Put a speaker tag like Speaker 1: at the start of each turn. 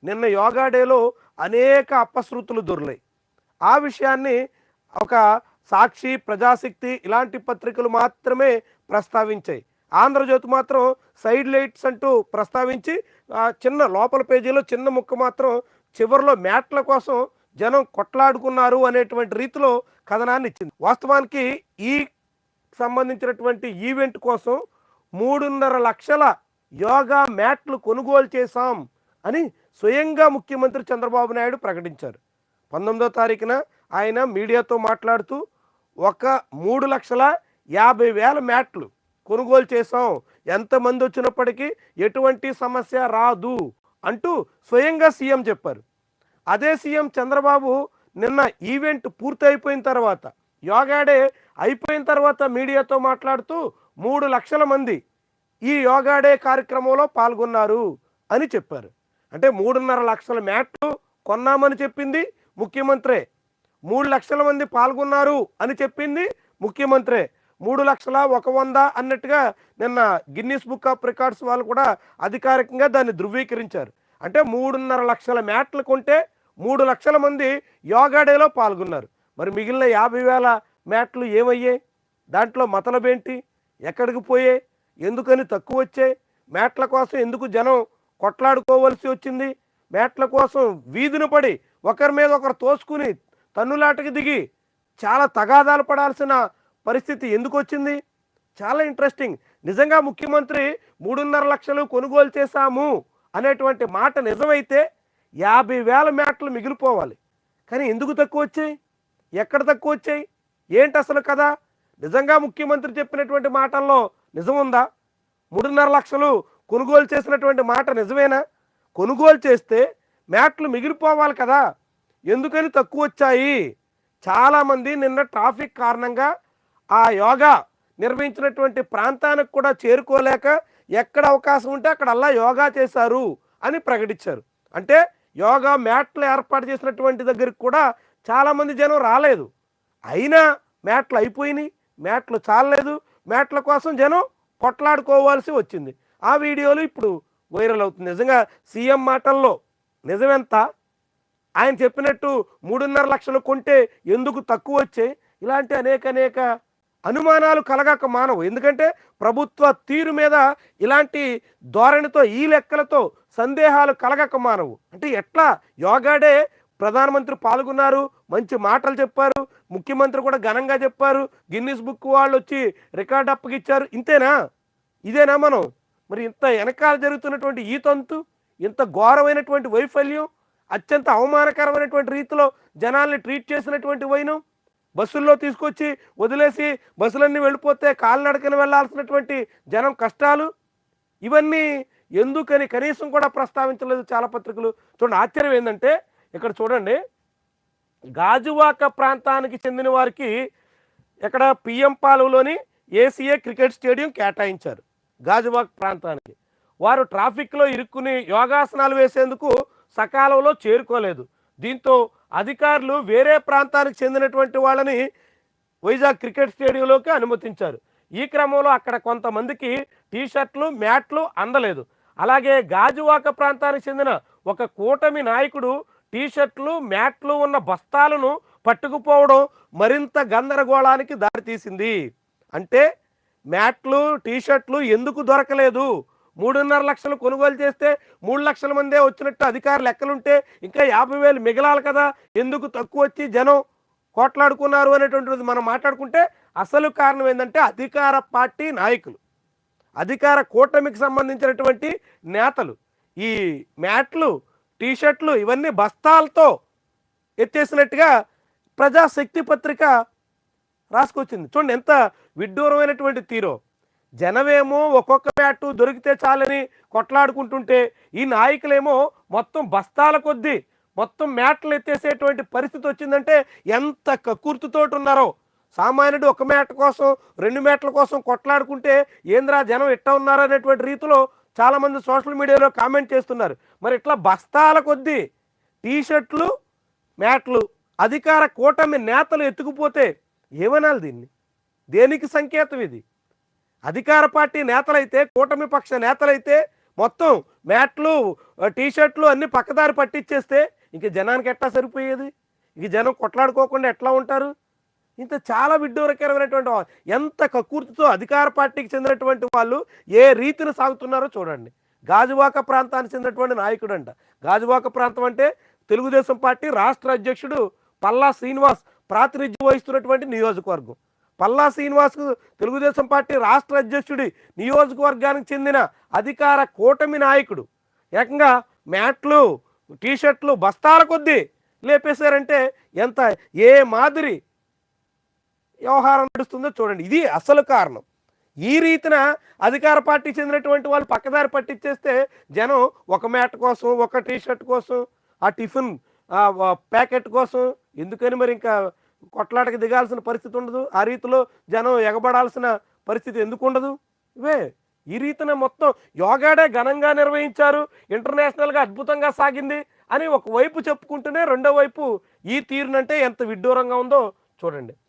Speaker 1: నిన్న యోగా డేలో అనేక అపశృతులు దొర్లాయి. ఆ విషయాన్ని ఒక సాక్షి, ప్రజాశక్తి ఇలాంటి పత్రికలు మాత్రమే ప్రస్తావించాయి. ఆంధ్రజ్యోతి మాత్రం సైడ్ లైట్స్ అంటూ ప్రస్తావించి చిన్న లోపల పేజీలో చిన్న ముక్క మాత్రం చివరిలో మ్యాట్ల కోసం జనం కొట్లాడుకున్నారు అనేటువంటి రీతిలో కథనాన్ని ఇచ్చింది. వాస్తవానికి ఈ సంబంధించినటువంటి ఈవెంట్ కోసం 3.5 లక్షల యోగా మ్యాట్లు కొనుగోలు చేశాం అని స్వయంగా ముఖ్యమంత్రి చంద్రబాబు నాయుడు ప్రకటించారు. 19వ తారీఖున ఆయన మీడియాతో మాట్లాడుతూ 3,50,000 మ్యాట్లు కొనుగోలు చేశాం, ఎంతమంది వచ్చినప్పటికీ ఎటువంటి సమస్య రాదు అంటూ స్వయంగా సీఎం చెప్పారు. అదే సీఎం చంద్రబాబు నిన్న ఈవెంట్ పూర్తయిపోయిన తర్వాత, యోగా డే అయిపోయిన తర్వాత మీడియాతో మాట్లాడుతూ 3 లక్షల మంది ఈ యోగా డే కార్యక్రమంలో పాల్గొన్నారు అని చెప్పారు. అంటే 3.5 లక్షల మ్యాట్లు కొన్నామని చెప్పింది ముఖ్యమంత్రే, 3 లక్షల మంది పాల్గొన్నారు అని చెప్పింది ముఖ్యమంత్రే. 3,01,100 అన్నట్టుగా నిన్న గిన్నిస్ బుక్ ఆఫ్ రికార్డ్స్ వాళ్ళు కూడా అధికారికంగా దాన్ని ధృవీకరించారు. అంటే 3.5 లక్షల మ్యాట్లు కొంటే 3 లక్షల మంది యోగా డేలో పాల్గొన్నారు. మరి మిగిలిన 50,000 మ్యాట్లు ఏమయ్యాయి? దాంట్లో మతలబేంటి? ఎక్కడికి పోయాయి? ఎందుకని తక్కువ వచ్చాయి? మ్యాట్ల కోసం ఎందుకు జనం కొట్లాడుకోవలసి వచ్చింది? మ్యాట్ల కోసం వీధిని పడి ఒకరి మీద ఒకరు తోసుకుని తన్నులాటకి దిగి చాలా తగాదాలు పడాల్సిన పరిస్థితి ఎందుకు వచ్చింది? చాలా ఇంట్రెస్టింగ్. నిజంగా ముఖ్యమంత్రి 3.5 లక్షలు కొనుగోలు చేశాము అనేటువంటి మాట నిజమైతే 50,000 మ్యాట్లు మిగిలిపోవాలి. కానీ ఎందుకు తక్కువ వచ్చాయి? ఎక్కడ తక్కువ వచ్చాయి? ఏంటి అసలు కదా? నిజంగా ముఖ్యమంత్రి చెప్పినటువంటి మాటల్లో నిజం ఉందా? 3.5 లక్షలు కొనుగోలు చేసినటువంటి మాట నిజమేనా? కొనుగోలు చేస్తే మ్యాట్లు మిగిలిపోవాలి కదా, ఎందుకని తక్కువ వచ్చాయి? చాలామంది నిన్న ట్రాఫిక్ కారణంగా ఆ యోగా నిర్వహించినటువంటి ప్రాంతానికి కూడా చేరుకోలేక ఎక్కడ అవకాశం ఉంటే అక్కడ అలా యోగా చేశారు అని ప్రకటించారు. అంటే యోగా మ్యాట్లు ఏర్పాటు చేసినటువంటి దగ్గరికి కూడా చాలామంది జనం రాలేదు. అయినా మ్యాట్లు అయిపోయినాయి, మ్యాట్లు చాలలేదు, మ్యాట్ల కోసం జనం కొట్లాడుకోవాల్సి వచ్చింది. ఆ వీడియోలు ఇప్పుడు వైరల్ అవుతుంది. నిజంగా సీఎం మాటల్లో నిజమెంత? ఆయన చెప్పినట్టు 3.5 లక్షలు కొంటే ఎందుకు తక్కువ వచ్చాయి? ఇలాంటి అనేక అనుమానాలు కలగక మానవు. ఎందుకంటే ప్రభుత్వ తీరు మీద ఇలాంటి ధోరణితో ఈ లెక్కలతో సందేహాలు కలగక మానవు. అంటే ఎట్లా యోగా డే ప్రధానమంత్రి పాల్గొన్నారు, మంచి మాటలు చెప్పారు, ముఖ్యమంత్రి కూడా ఘనంగా చెప్పారు, గిన్నిస్ బుక్ వాళ్ళు వచ్చి రికార్డు అప్పగిచ్చారు, ఇంతేనా? ఇదేనా మనం? మరి ఇంత వెనకాల జరుగుతున్నటువంటి ఈ తంతు, ఇంత ఘోరమైనటువంటి వైఫల్యం, అత్యంత అవమానకరమైనటువంటి రీతిలో జనాల్ని ట్రీట్ చేసినటువంటి వైనం, బస్సుల్లో తీసుకొచ్చి వదిలేసి బస్సులన్నీ వెళ్ళిపోతే కాలినడకన వెళ్లాల్సినటువంటి జనం కష్టాలు, ఇవన్నీ ఎందుకని కనీసం కూడా ప్రస్తావించలేదు చాలా పత్రికలు. చూడండి, ఆశ్చర్యం ఏంటంటే ఇక్కడ చూడండి, గాజువాక ప్రాంతానికి చెందిన వారికి ఇక్కడ పిఎం పాలెంలోని ఏసీఏ క్రికెట్ స్టేడియం కేటాయించారు. గాజువాక ప్రాంతానికి వారు ట్రాఫిక్లో ఇరుక్కుని యోగాసనాలు వేసేందుకు సకాలంలో చేరుకోలేదు. దీంతో అధికారులు వేరే ప్రాంతానికి చెందినటువంటి వాళ్ళని వైజాగ్ క్రికెట్ స్టేడియంలోకి అనుమతించారు. ఈ క్రమంలో అక్కడ కొంతమందికి టీషర్ట్లు, మ్యాట్లు అందలేదు. అలాగే గాజువాక ప్రాంతానికి చెందిన ఒక కూటమి నాయకుడు టీషర్ట్లు, మ్యాట్లు ఉన్న బస్తాలను పట్టుకుపోవడం మరింత గందరగోళానికి దారితీసింది. అంటే మ్యాట్లు, టీషర్ట్లు ఎందుకు దొరకలేదు? 3.5 లక్షలు కొనుగోలు చేస్తే 3 లక్షల మందే వచ్చినట్టు అధికార లెక్కలుంటే ఇంకా 50,000 మిగలాలి కదా, ఎందుకు తక్కువ వచ్చి జనం కోట్లాడుకున్నారు అనేటువంటిది మనం మాట్లాడుకుంటే అసలు కారణం ఏంటంటే అధికార పార్టీ నాయకులు, అధికార కూటమికి సంబంధించినటువంటి నేతలు ఈ మ్యాట్లు, టీషర్ట్లు ఇవన్నీ బస్తాలతో ఎత్తేసినట్టుగా ప్రజాశక్తి పత్రిక రాసుకొచ్చింది. చూడండి ఎంత విడ్డూరమైనటువంటి తీరో. జనమేమో ఒక్కొక్క మ్యాటు దొరికితే చాలని కొట్లాడుకుంటుంటే ఈ నాయకులేమో మొత్తం బస్తాల కొద్దీ మొత్తం మ్యాట్లు ఎత్తేసేటువంటి పరిస్థితి వచ్చిందంటే ఎంత కక్కుర్తితోటి ఉన్నారో. సామాన్యుడు ఒక మ్యాట్ కోసం 2 మ్యాట్ల కోసం కొట్లాడుకుంటే ఏంద్రా జనం ఎట్టా ఉన్నారనేటువంటి రీతిలో చాలామంది సోషల్ మీడియాలో కామెంట్ చేస్తున్నారు. మరి ఇట్లా బస్తాల కొద్దీ టీషర్ట్లు, మ్యాట్లు అధికార కూటమి నేతలు ఎత్తుకుపోతే ఏమనాలి? దీన్ని దేనికి సంకేతం ఇది? అధికార పార్టీ నేతలైతే, కూటమి పక్ష నేతలైతే మొత్తం మ్యాట్లు, టీ-షర్ట్లు అన్నీ పక్కదారి పట్టిచ్చేస్తే ఇంక జనానికి ఎట్టా సరిపోయేది? ఇంక జనం కొట్లాడుకోకుండా ఎట్లా ఉంటారు? ఇంత చాలా విడ్డూరకరమైనటువంటి ఎంత కక్కుర్తితో అధికార పార్టీకి చెందినటువంటి వాళ్ళు ఏ రీతిని సాగుతున్నారో చూడండి. గాజువాక ప్రాంతానికి చెందినటువంటి నాయకుడంట. గాజువాక ప్రాంతం అంటే తెలుగుదేశం పార్టీ రాష్ట్ర అధ్యక్షుడు పల్లా శ్రీనివాస్ ప్రాతినిధ్యం వహిస్తున్నటువంటి నియోజకవర్గం. పల్లా శ్రీనివాస్కు తెలుగుదేశం పార్టీ రాష్ట్ర అధ్యక్షుడి నియోజకవర్గానికి చెందిన అధికార కూటమి నాయకుడు ఏకంగా మ్యాట్లు, టీషర్ట్లు బస్తాల కొద్దీ లేపేశారంటే ఎంత ఏ మాదిరి వ్యవహారం నడుస్తుందో చూడండి. ఇది అసలు కారణం. ఈ రీతిన అధికార పార్టీ చెందినటువంటి వాళ్ళు పక్కదారి పట్టించేస్తే జనం ఒక మ్యాట్ కోసం, ఒక టీషర్ట్ కోసం, ఆ టిఫిన్ ప్యాకెట్ కోసం ఎందుకని మరి ఇంకా కొట్లాటకి దిగాల్సిన పరిస్థితి ఉండదు. ఆ రీతిలో జనం ఎగబడాల్సిన పరిస్థితి ఎందుకు ఉండదు? ఇవే ఈ రీతిన మొత్తం యోగాడే ఘనంగా నిర్వహించారు, ఇంటర్నేషనల్గా అద్భుతంగా సాగింది అని ఒకవైపు చెప్పుకుంటూనే రెండో వైపు ఈ తీరునంటే ఎంత విడ్డూరంగా ఉందో చూడండి.